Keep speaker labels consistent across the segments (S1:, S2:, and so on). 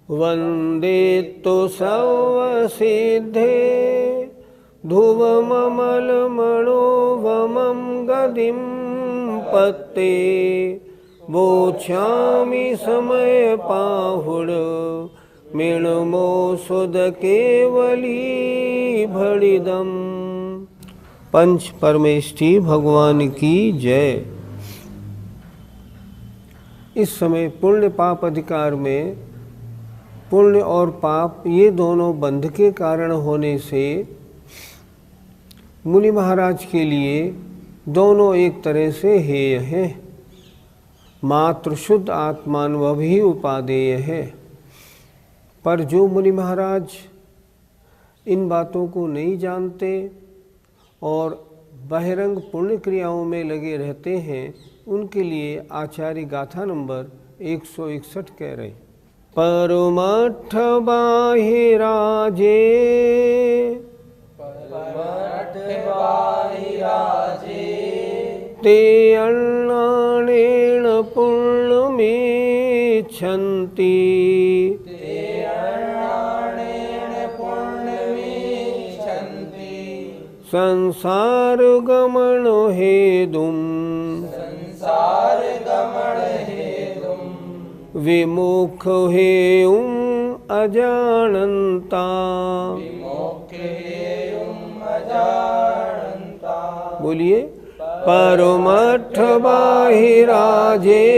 S1: वंदे तो सर्वसिद्धे ध्रुवममलमणोवमं गदिं पत्ते वोच्छामि समयपाहुड मृण्मो सुध केवली भणिदम्। पंच परमेष्ठी भगवान की जय। इस समय पुण्य पाप अधिकार में पुण्य और पाप ये दोनों बंध के कारण होने से मुनि महाराज के लिए दोनों एक तरह से हेय है। मात्र शुद्ध आत्मानुभव ही उपादेय है। पर जो मुनि महाराज इन बातों को नहीं जानते और बहिरंग पुण्य क्रियाओं में लगे रहते हैं, उनके लिए आचार्य गाथा नंबर 161 कह रहे। परमठ बाहिराजे ते अन्नानेन पुण्यमिच्छन्ति संसार गमन हेतुम् विमुख हेयुं अजानन्ता। बोलिए। परमठ बाहिराजे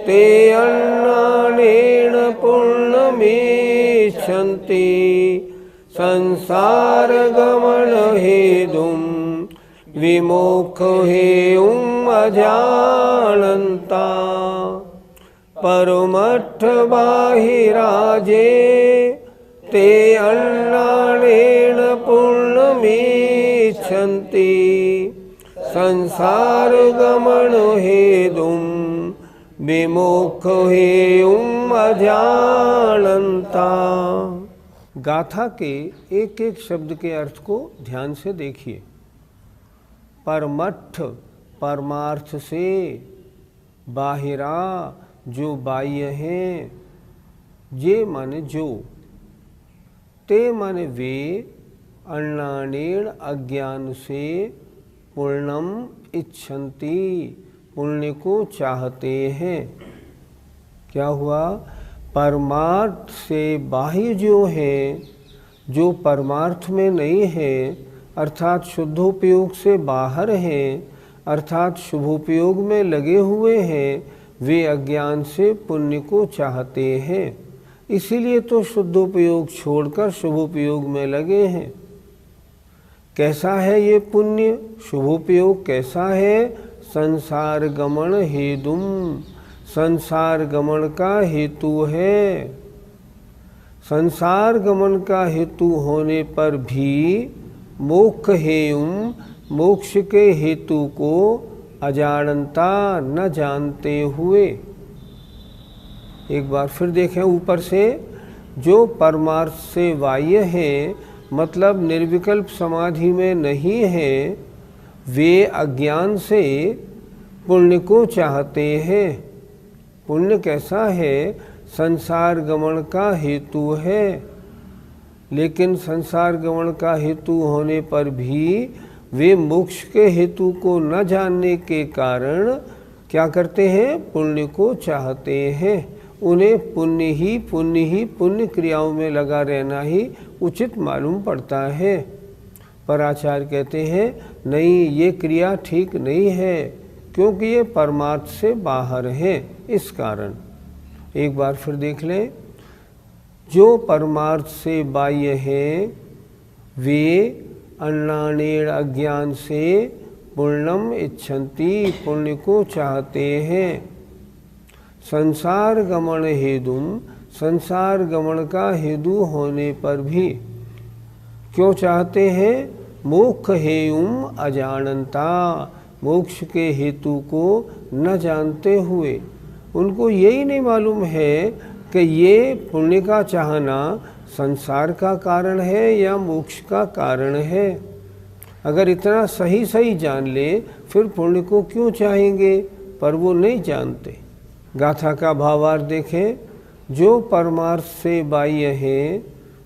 S1: ते अन्नानेन पुण्यमिच्छन्ति संसार गमन हेतुं विमुख हेयुं अजानन्ता। परमठ बाहिराजे ते अन्नानेन पुण्यमिच्छन्ति संसार गमन हेतुं विमुख हेयुं अजानन्ता। गाथा के एक एक शब्द के अर्थ को ध्यान से देखिए। परमठ परमार्थ से, बाहिरा जो बाह्य हैं, जे माने जो, ते माने वे, अन्नानेन अज्ञान से, पुण्यम इच्छन्ति पुण्य को चाहते हैं। क्या हुआ? परमार्थ से बाह्य जो है, जो परमार्थ में नहीं है, अर्थात शुद्धोपयोग से बाहर है, अर्थात शुभोपयोग में लगे हुए हैं, वे अज्ञान से पुण्य को चाहते हैं। इसीलिए तो शुद्धोपयोग छोड़कर शुभोपयोग में लगे हैं। कैसा है ये पुण्य? शुभोपयोग कैसा है? संसार गमन हेतुम, संसार गमन का हेतु है। संसार गमन का हेतु होने पर भी मोक्ष हेयुम, मोक्ष के हेतु को अजानता न जानते हुए। एक बार फिर देखें ऊपर से। जो परमार्थ से बाह्य है, मतलब निर्विकल्प समाधि में नहीं है, वे अज्ञान से पुण्य को चाहते हैं। पुण्य कैसा है? संसार गमन का हेतु है। लेकिन संसार गमन का हेतु होने पर भी वे मोक्ष के हेतु को न जानने के कारण क्या करते हैं? पुण्य को चाहते हैं। उन्हें पुण्य क्रियाओं में लगा रहना ही उचित मालूम पड़ता है। पर आचार्य कहते हैं नहीं, ये क्रिया ठीक नहीं है, क्योंकि ये परमार्थ से बाहर है। इस कारण एक बार फिर देख लें। जो परमार्थ से बाह्य है, वे अन्नानेन अज्ञान से पुण्यम इच्छन्ति, पुण्य को चाहते हैं। संसार गमन हेतुम, संसार गमन का हेतु होने पर भी क्यों चाहते हैं? मोक्ष हेयुम अजानन्ता, मोक्ष के हेतु को न जानते हुए। उनको यही नहीं मालूम है कि ये पुण्य का चाहना संसार का कारण है या मोक्ष का कारण है। अगर इतना सही सही जान ले फिर पुण्य को क्यों चाहेंगे, पर वो नहीं जानते। गाथा का भावार्थ देखें, जो परमार्थ से बाह्य है,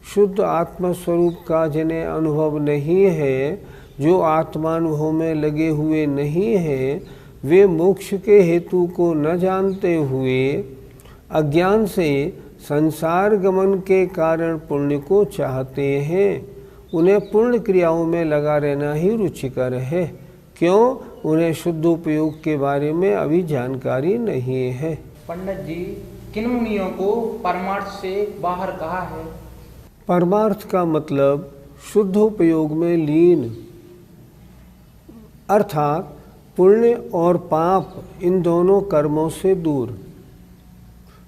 S1: शुद्ध आत्मस्वरूप का जिन्हें अनुभव नहीं है, जो आत्मानुभव में लगे हुए नहीं हैं, वे मोक्ष के हेतु को न जानते हुए अज्ञान से संसार गमन के कारण पुण्य को चाहते हैं। उन्हें पुण्य क्रियाओं में लगा रहना ही रुचिकर है। क्यों? उन्हें शुद्ध उपयोग के बारे में अभी जानकारी नहीं है।
S2: पंडित जी, किन मुनियों को परमार्थ से बाहर कहा है?
S1: परमार्थ का मतलब शुद्ध उपयोग में लीन, अर्थात पुण्य और पाप इन दोनों कर्मों से दूर।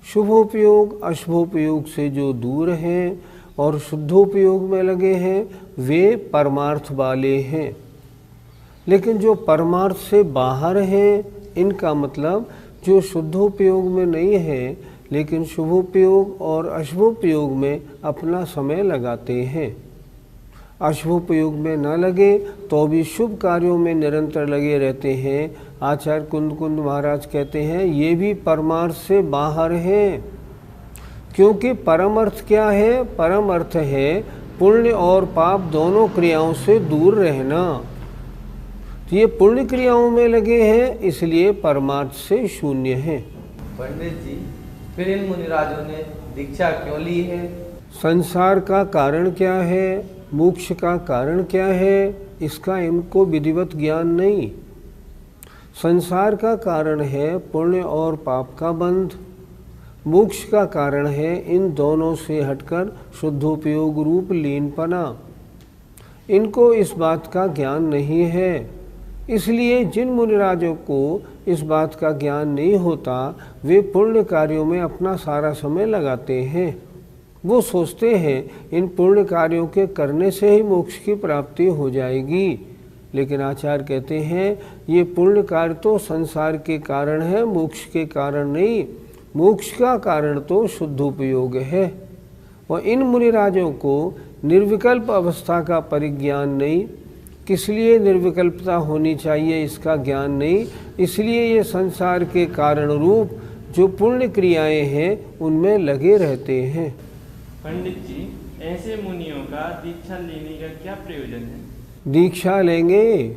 S1: शुभोपयोग अशुभोपयोग से जो दूर हैं और शुद्धोपयोग में लगे हैं, वे परमार्थ वाले हैं। लेकिन जो परमार्थ से बाहर हैं, इनका मतलब जो शुद्धोपयोग में नहीं है लेकिन शुभोपयोग और अशुभोपयोग में अपना समय लगाते हैं। अशुभोपयोग में न लगे तो भी शुभ कार्यों में निरंतर लगे रहते हैं। आचार्य कुंद कुंद महाराज कहते हैं ये भी परमार्थ से बाहर हैं, क्योंकि परम अर्थ क्या है? परम अर्थ है पुण्य और पाप दोनों क्रियाओं से दूर रहना। तो ये पुण्य क्रियाओं में लगे हैं, इसलिए परमार्थ से शून्य है।
S3: पंडित जी, फिर इन मुनिराजों ने दीक्षा क्यों ली है?
S1: संसार का कारण क्या है, मोक्ष का कारण क्या है, इसका इनको विधिवत ज्ञान नहीं। संसार का कारण है पुण्य और पाप का बंध, मोक्ष का कारण है इन दोनों से हटकर शुद्धोपयोग रूप लीनपना। इनको इस बात का ज्ञान नहीं है, इसलिए जिन मुनिराजों को इस बात का ज्ञान नहीं होता, वे पुण्य कार्यों में अपना सारा समय लगाते हैं। वो सोचते हैं इन पुण्य कार्यों के करने से ही मोक्ष की प्राप्ति हो जाएगी। लेकिन आचार्य कहते हैं ये पुण्य कार्य तो संसार के कारण है, मोक्ष के कारण नहीं। मोक्ष का कारण तो शुद्धोपयोग है। और इन मुनिराजों को निर्विकल्प अवस्था का परिज्ञान नहीं, किस लिए निर्विकल्पता होनी चाहिए इसका ज्ञान नहीं, इसलिए ये संसार के कारण रूप जो पुण्य क्रियाएं हैं उनमें लगे रहते हैं।
S4: पंडित जी, ऐसे मुनियों का दीक्षा लेने का क्या प्रयोजन है?
S1: दीक्षा लेंगे,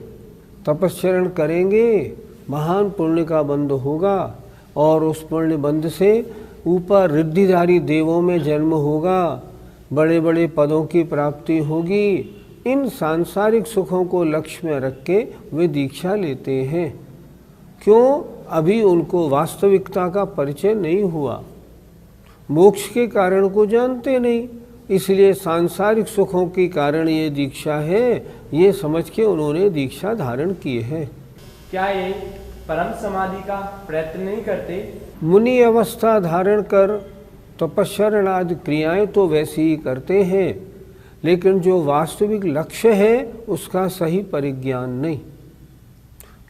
S1: तपस्चरण करेंगे, महान पुण्य का बंध होगा और उस पुण्य बंध से ऊपर रिद्धिधारी देवों में जन्म होगा, बड़े बड़े पदों की प्राप्ति होगी। इन सांसारिक सुखों को लक्ष्य में रख के वे दीक्षा लेते हैं। क्यों? अभी उनको वास्तविकता का परिचय नहीं हुआ, मोक्ष के कारण को जानते नहीं, इसलिए सांसारिक सुखों के कारण ये दीक्षा है, ये समझ के उन्होंने दीक्षा धारण की है।
S4: क्या ये परम समाधि का प्रयत्न नहीं करते?
S1: मुनि अवस्था धारण कर तपस्चरण आदि क्रियाएं तो वैसी ही करते हैं, लेकिन जो वास्तविक लक्ष्य है उसका सही परिज्ञान नहीं।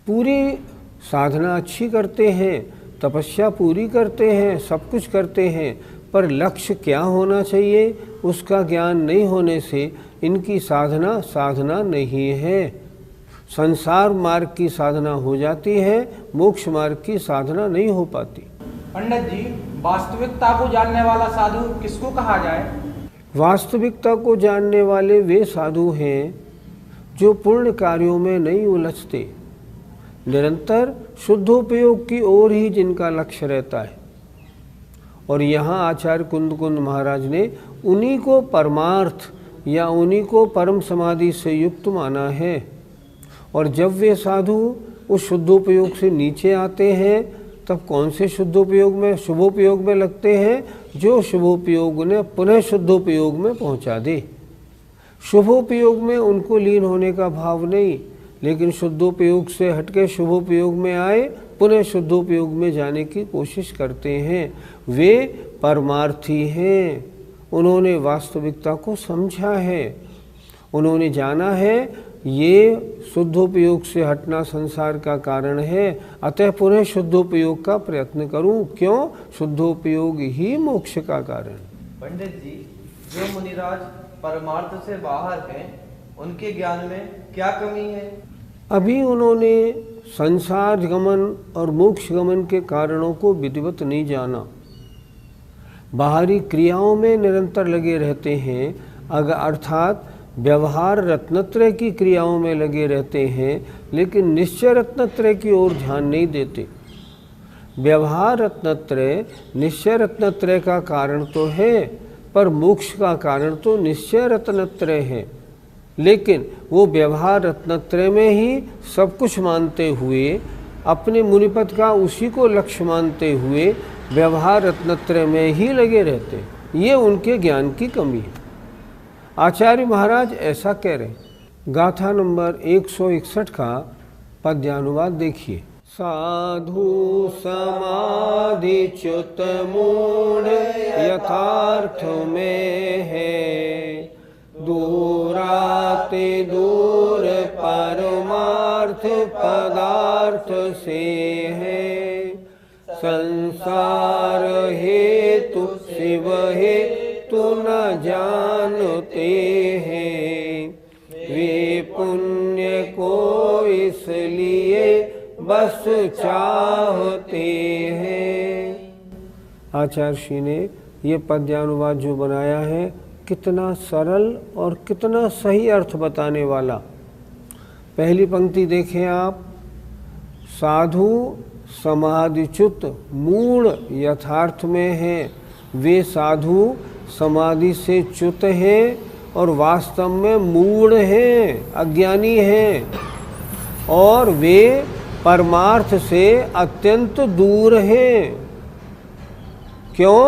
S1: पूरी साधना अच्छी करते हैं, तपस्या पूरी करते हैं, सब कुछ करते हैं, पर लक्ष्य क्या होना चाहिए उसका ज्ञान नहीं होने से इनकी साधना नहीं है। संसार मार्ग की साधना हो जाती है, मोक्ष मार्ग की साधना नहीं हो पाती।
S2: पंडित जी, वास्तविकता को जानने वाला साधु किसको कहा जाए?
S1: वास्तविकता को जानने वाले वे साधु हैं जो पुण्य कार्यों में नहीं उलझते, निरंतर शुद्धोपयोग की ओर ही जिनका लक्ष्य रहता है। और यहाँ आचार्य कुंद कुंद महाराज ने उन्हीं को परमार्थ या उन्हीं को परम समाधि से युक्त माना है। और जब वे साधु उस शुद्धोपयोग से नीचे आते हैं तब कौन से शुद्धोपयोग में, शुभोपयोग में लगते हैं, जो शुभोपयोग ने पुनः शुद्धोपयोग में पहुंचा दे। शुभोपयोग में उनको लीन होने का भाव नहीं, लेकिन शुद्धोपयोग से हटके शुभोपयोग में आए, पुनः शुद्धोपयोग में जाने की कोशिश करते हैं, वे परमार्थी हैं। उन्होंने वास्तविकता को समझा है, उन्होंने जाना है ये शुद्धोपयोग से हटना संसार का कारण है, अतः पुनः शुद्धोपयोग का प्रयत्न करूं। क्यों? शुद्धोपयोग ही मोक्ष का कारण।
S3: पंडित जी, जो मुनिराज परमार्थ से बाहर हैं, उनके ज्ञान में क्या कमी है?
S1: अभी उन्होंने संसार गमन और मोक्ष गमन के कारणों को विधिवत नहीं जाना, बाहरी क्रियाओं में निरंतर लगे रहते हैं, अर्थात व्यवहार रत्नत्रय की क्रियाओं में लगे रहते हैं, लेकिन निश्चय रत्नत्रय की ओर ध्यान नहीं देते। व्यवहार रत्नत्रय निश्चय रत्नत्रय का कारण तो है, पर मोक्ष का कारण तो निश्चय रत्नत्रय है, लेकिन वो व्यवहार रत्नत्रय में ही सब कुछ मानते हुए, अपने मुनिपद का उसी को लक्ष्य मानते हुए व्यवहार रत्नत्रय में ही लगे रहते। ये उनके ज्ञान की कमी है। आचार्य महाराज ऐसा कह रहे। गाथा नंबर 161 का पद्यानुवाद देखिए। साधु समाधि च्युत मूढ़ यथार्थ में है, दूराते दूर परमार्थ पदार्थ से है। संसार हेतु शिव हेतु न जानते हैं, वे पुण्य को इसलिए बस चाहते हैं। आचार्य श्री ने ये पद्यानुवाद जो बनाया है, कितना सरल और कितना सही अर्थ बताने वाला। पहली पंक्ति देखें आप, साधु समाधिच्युत मूढ़ यथार्थ में है। वे साधु समाधि से च्युत हैं और वास्तव में मूढ़ हैं, अज्ञानी हैं, और वे परमार्थ से अत्यंत दूर हैं। क्यों?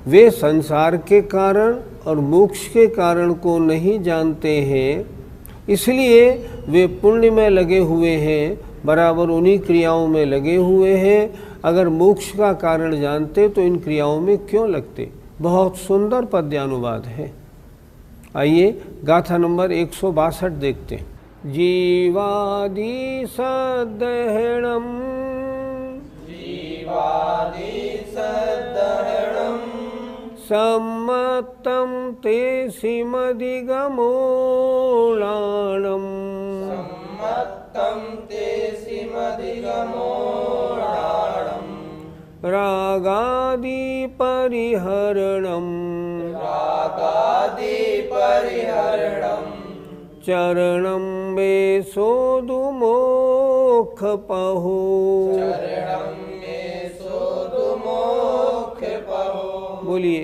S1: वे संसार के कारण और मोक्ष के कारण को नहीं जानते हैं, इसलिए वे पुण्य में लगे हुए हैं, बराबर उन्हीं क्रियाओं में लगे हुए हैं। अगर मोक्ष का कारण जानते तो इन क्रियाओं में क्यों लगते। बहुत सुंदर पद्यानुवाद है। आइए गाथा नंबर 162 देखते हैं। जीवादि सदहणम सम्मतम ते सिमधिगमोणाणम रागादि परिहरणम चरणम वे सोदुमोक्ष पहो। बोलिए।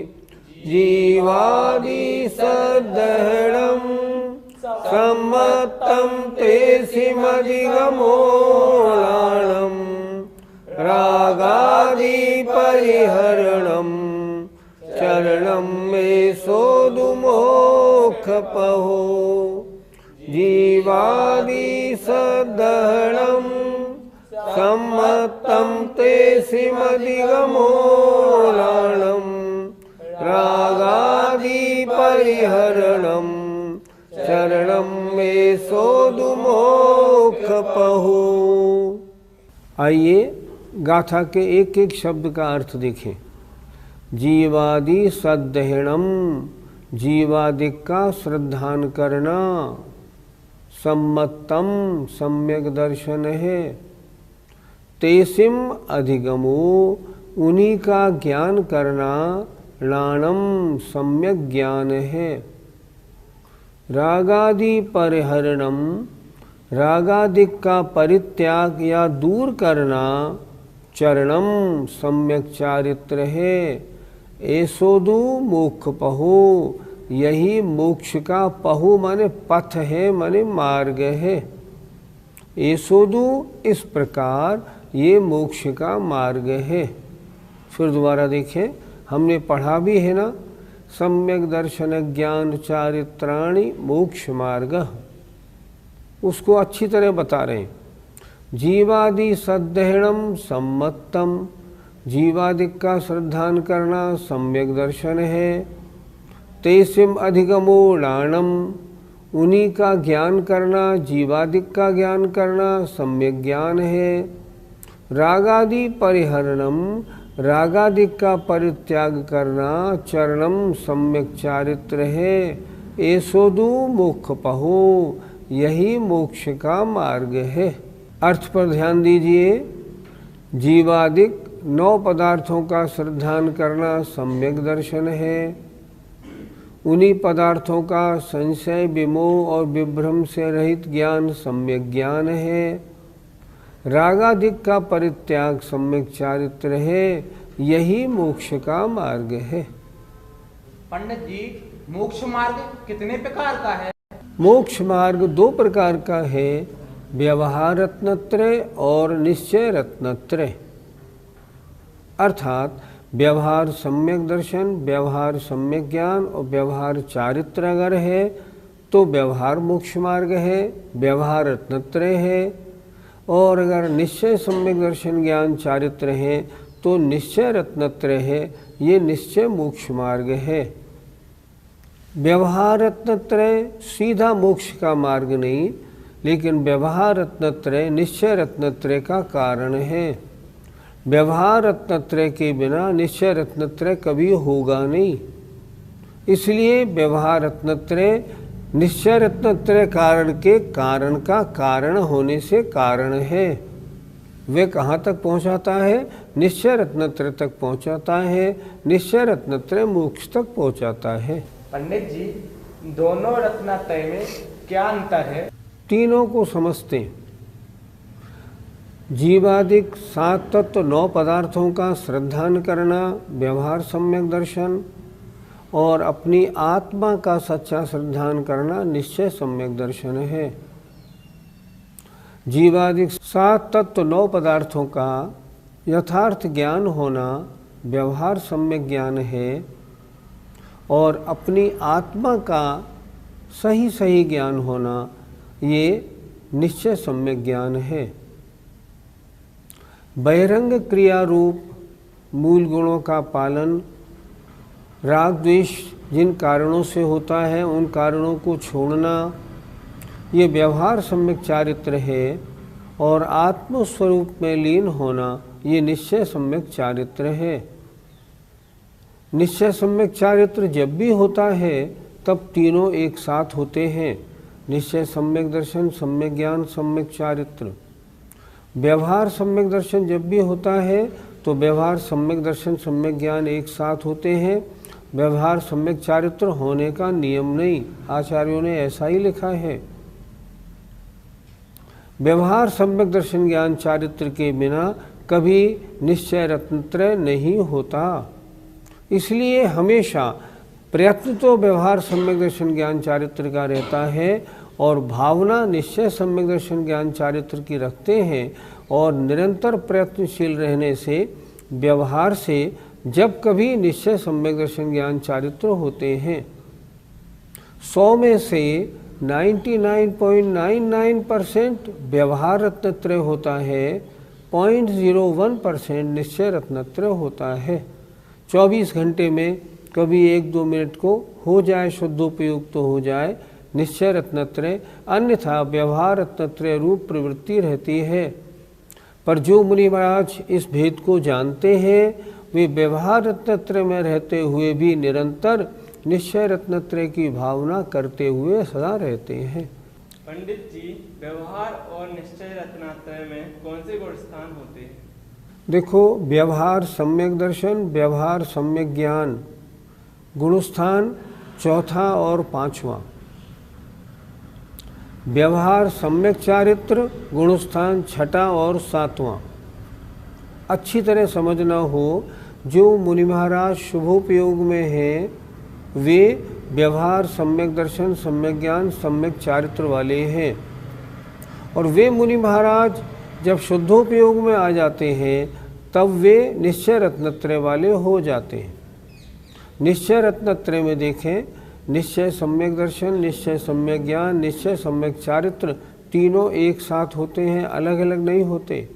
S1: जीवादि सदहणम सम्मतम ते सिमधिगमोणाणम रागादि परिहरणम चरणम मे सोदुमोक्ष पहो। जीवादि सदहणम सम्मतम ते सिमधिगमोणाणम रागादि परिहरणम चरणम मे सोदुमोक्ष पहो। आइए गाथा के एक एक शब्द का अर्थ देखें। जीवादि सदहणम, जीवादि का श्रद्धान करना। सम्मतम, सम्यक दर्शन है। तेसिम अधिगमो, उन्हीं का ज्ञान करना। लाणम, सम्यक ज्ञान है। रागादि परिहरणम, रागादिक का परित्याग या दूर करना। चरणम, सम्यक चारित्र है। एसोदु मोक्ष पहो, यही मोक्ष का पहु माने पथ है, माने मार्ग है। एसोदु, इस प्रकार ये मोक्ष का मार्ग है। फिर दोबारा देखें, हमने पढ़ा भी है ना, सम्यक दर्शन ज्ञान चारित्राणि मोक्ष मार्ग। उसको अच्छी तरह बता रहे हैं। जीवादि सद्दहणम सम्मतम, जीवादिक का श्रद्धान करना सम्यक दर्शन है। तेसिम अधिगमोडाणम, उन्हीं का ज्ञान करना, जीवादिक का ज्ञान करना सम्यक ज्ञान है। रागादि परिहरणम, रागादिक का परित्याग करना चरणम सम्यक चारित्र है। एसोदु मोक्ष पहो, यही मोक्ष का मार्ग है। अर्थ पर ध्यान दीजिए। जीवादिक 9 पदार्थों का श्रद्धान करना सम्यक दर्शन है। उन्हीं पदार्थों का संशय, विमोह और विभ्रम से रहित ज्ञान सम्यक ज्ञान है। रागादिक का परित्याग सम्यक चारित्र है, यही मोक्ष का मार्ग है।
S2: पंडित जी, मोक्ष मार्ग कितने प्रकार का है?
S1: मोक्ष मार्ग 2 प्रकार का है, व्यवहार रत्नत्रय और निश्चय रत्नत्रय। अर्थात व्यवहार सम्यक दर्शन, व्यवहार सम्यक ज्ञान और व्यवहार चारित्र अगर है तो व्यवहार मोक्ष मार्ग है, व्यवहार रत्नत्रय है। और अगर निश्चय सम्यक दर्शन ज्ञान चारित्र है तो निश्चय रत्नत्रय है, ये निश्चय मोक्ष मार्ग है। व्यवहार रत्नत्रय सीधा मोक्ष का मार्ग नहीं, लेकिन व्यवहार रत्नत्रय निश्चय रत्नत्रय का कारण है। व्यवहार रत्नत्रय के बिना निश्चय रत्नत्रय कभी होगा नहीं। इसलिए व्यवहार रत्नत्रय निश्चय रत्नत्रय कारण के कारण का कारण होने से कारण है। वे कहाँ तक पहुँचाता है? निश्चय रत्नत्रय तक पहुँचाता है। निश्चय रत्नत्रय मोक्ष तक पहुँचाता है।
S2: पंडित जी, दोनों रत्नत्रय में क्या अंतर है?
S1: तीनों को समझते हैं। जीवादिक 7 तत्व 9 पदार्थों का श्रद्धान करना व्यवहार सम्यक दर्शन, और अपनी आत्मा का सच्चा श्रद्धान करना निश्चय सम्यक दर्शन है। जीवादिक 7 तत्व 9 पदार्थों का यथार्थ ज्ञान होना व्यवहार सम्यक ज्ञान है, और अपनी आत्मा का सही ज्ञान होना ये निश्चय सम्यक ज्ञान है। बहिरंग क्रिया रूप मूल गुणों का पालन, राग द्वेष जिन कारणों से होता है उन कारणों को छोड़ना, ये व्यवहार सम्यक चारित्र है। और आत्मस्वरूप में लीन होना ये निश्चय सम्यक चारित्र है। निश्चय सम्यक चारित्र जब भी होता है तब तीनों एक साथ होते हैं, निश्चय सम्यक दर्शन, सम्यक ज्ञान, सम्यक चारित्र। व्यवहार सम्यक दर्शन जब भी होता है तो व्यवहार सम्यक दर्शन, सम्यक ज्ञान एक साथ होते हैं। व्यवहार सम्यक चारित्र होने का नियम नहीं, आचार्यों ने ऐसा ही लिखा है। व्यवहार सम्यक दर्शन ज्ञान चारित्र के बिना कभी निश्चय रत्नत्रय नहीं होता। इसलिए हमेशा प्रयत्न तो व्यवहार सम्यक दर्शन ज्ञान चारित्र का रहता है, और भावना निश्चय सम्यक दर्शन ज्ञान चारित्र की रखते हैं। और निरंतर प्रयत्नशील रहने से व्यवहार से जब कभी निश्चय सम्यक दर्शन ज्ञान चारित्र होते हैं। 100 में से 99.99% व्यवहार रत्नत्रय होता है, 0.01% निश्चय रत्नत्रय होता है। 24 घंटे में कभी 1-2 मिनट को हो जाए शुद्धोपयुक्त तो हो जाए निश्चय रत्नत्रय, अन्यथा व्यवहार रत्नत्रय रूप प्रवृत्ति रहती है। पर जो मुनि महाराज इस भेद को जानते हैं वे व्यवहार रत्नत्रय में रहते हुए भी निरंतर निश्चय रत्नत्रय की भावना करते हुए सदा रहते हैं।
S4: पंडित जी, व्यवहार और निश्चय रत्नत्रय में कौन से गुण स्थान होते हैं?
S1: देखो, व्यवहार सम्यक दर्शन, व्यवहार सम्यक ज्ञान गुणस्थान चौथा और 5वां। व्यवहार सम्यक चारित्र गुणस्थान 6ठा और 7वां। अच्छी तरह समझना हो, जो मुनि महाराज शुभोपयोग में हैं वे व्यवहार सम्यक दर्शन, सम्यक ज्ञान, सम्यक चारित्र वाले हैं। और वे मुनि महाराज जब शुद्धोपयोग में आ जाते हैं तब वे निश्चय रत्नत्रय वाले हो जाते हैं। निश्चय रत्नत्रय में देखें, निश्चय सम्यक दर्शन, निश्चय सम्यक ज्ञान, निश्चय सम्यक चारित्र, तीनों एक साथ होते हैं, अलग अलग नहीं होते।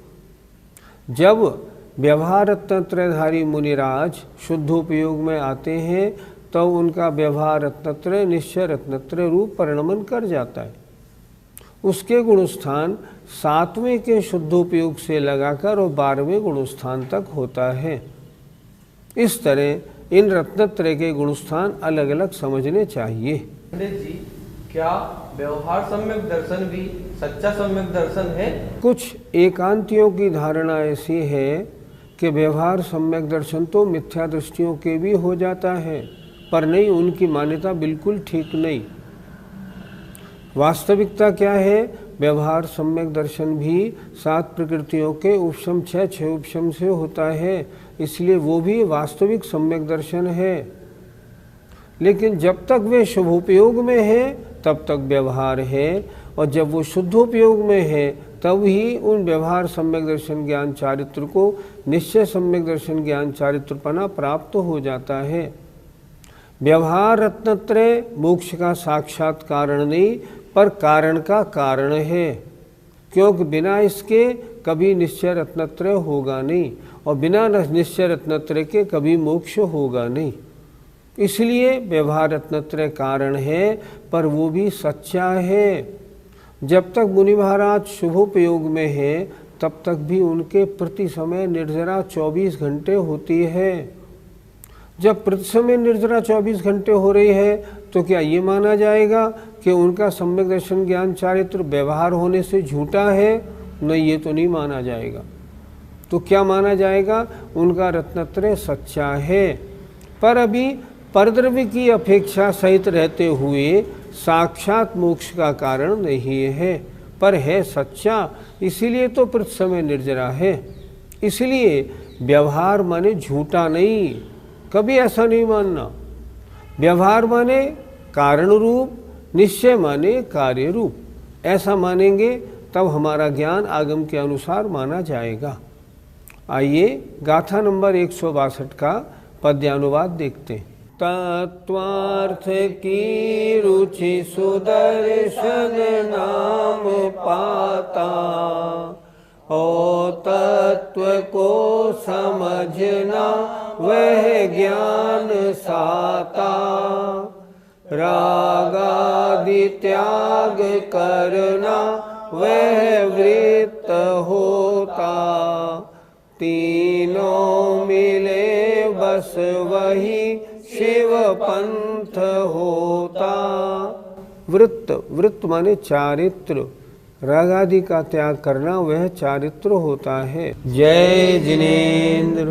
S1: जब व्यवहार रत्नत्रयधारी मुनिराज शुद्धोपयोग में आते हैं तो उनका व्यवहार रत्नत्रय निश्चय रत्नत्रय रूप परिणमन कर जाता है। उसके गुणस्थान 7वें के शुद्धोपयोग से लगाकर और 12वें गुणस्थान तक होता है। इस तरह इन रत्नत्रय के गुणस्थान अलग अलग समझने चाहिए।
S3: पंडित जी, क्या व्यवहार सम्यक दर्शन भी सच्चा सम्यक दर्शन है?
S1: कुछ एकांतियों की धारणा ऐसी है कि व्यवहार सम्यक दर्शन तो मिथ्या दृष्टियों के भी हो जाता है, पर नहीं, उनकी मान्यता बिल्कुल ठीक नहीं। वास्तविकता क्या है? व्यवहार सम्यक दर्शन भी 7 प्रकृतियों के उपशम 6 उपशम से होता है, इसलिए वो भी वास्तविक सम्यक दर्शन है। लेकिन जब तक वे शुभोपयोग में है तब तक व्यवहार है, और जब वो शुद्धोपयोग में है तब ही उन व्यवहार सम्यक दर्शन ज्ञान चारित्र को निश्चय सम्यक दर्शन ज्ञान चारित्रपना प्राप्त हो जाता है। व्यवहार रत्नत्रय मोक्ष का साक्षात कारण नहीं, पर कारण का कारण है, क्योंकि बिना इसके कभी निश्चय रत्नत्रय होगा नहीं, और बिना निश्चय रत्नत्रय के कभी मोक्ष होगा नहीं। इसलिए व्यवहार रत्नत्रय कारण है, पर वो भी सच्चा है। जब तक मुनि महाराज शुभोपयोग में है तब तक भी उनके प्रति समय निर्जरा 24 घंटे होती है। जब प्रति समय निर्जरा 24 घंटे हो रही है तो क्या ये माना जाएगा कि उनका सम्यक दर्शन ज्ञान चारित्र व्यवहार होने से झूठा है? नहीं, ये तो नहीं माना जाएगा। तो क्या माना जाएगा? उनका रत्नत्रय सच्चा है, पर अभी परद्रव्य की अपेक्षा सहित रहते हुए साक्षात मोक्ष का कारण नहीं है, पर है सच्चा, इसीलिए तो प्रति समय निर्जरा है। इसलिए व्यवहार माने झूठा नहीं, कभी ऐसा नहीं मानना। व्यवहार माने कारण रूप, निश्चय माने कार्य रूप। ऐसा मानेंगे तब हमारा ज्ञान आगम के अनुसार माना जाएगा। आइए गाथा नंबर 162 का पद्यानुवाद देखते हैं। तत्वार्थ की रुचि सुदर्शन नाम पाता, ओ तत्व को समझना वह ज्ञान साता। रागादि त्याग करना वह वृत्त होता, तीनों मिले बस वही शिव पंथ होता। वृत्त, वृत्त माने चारित्र, रागादि का त्याग करना वह चारित्र होता है। जय जिनेन्द्र।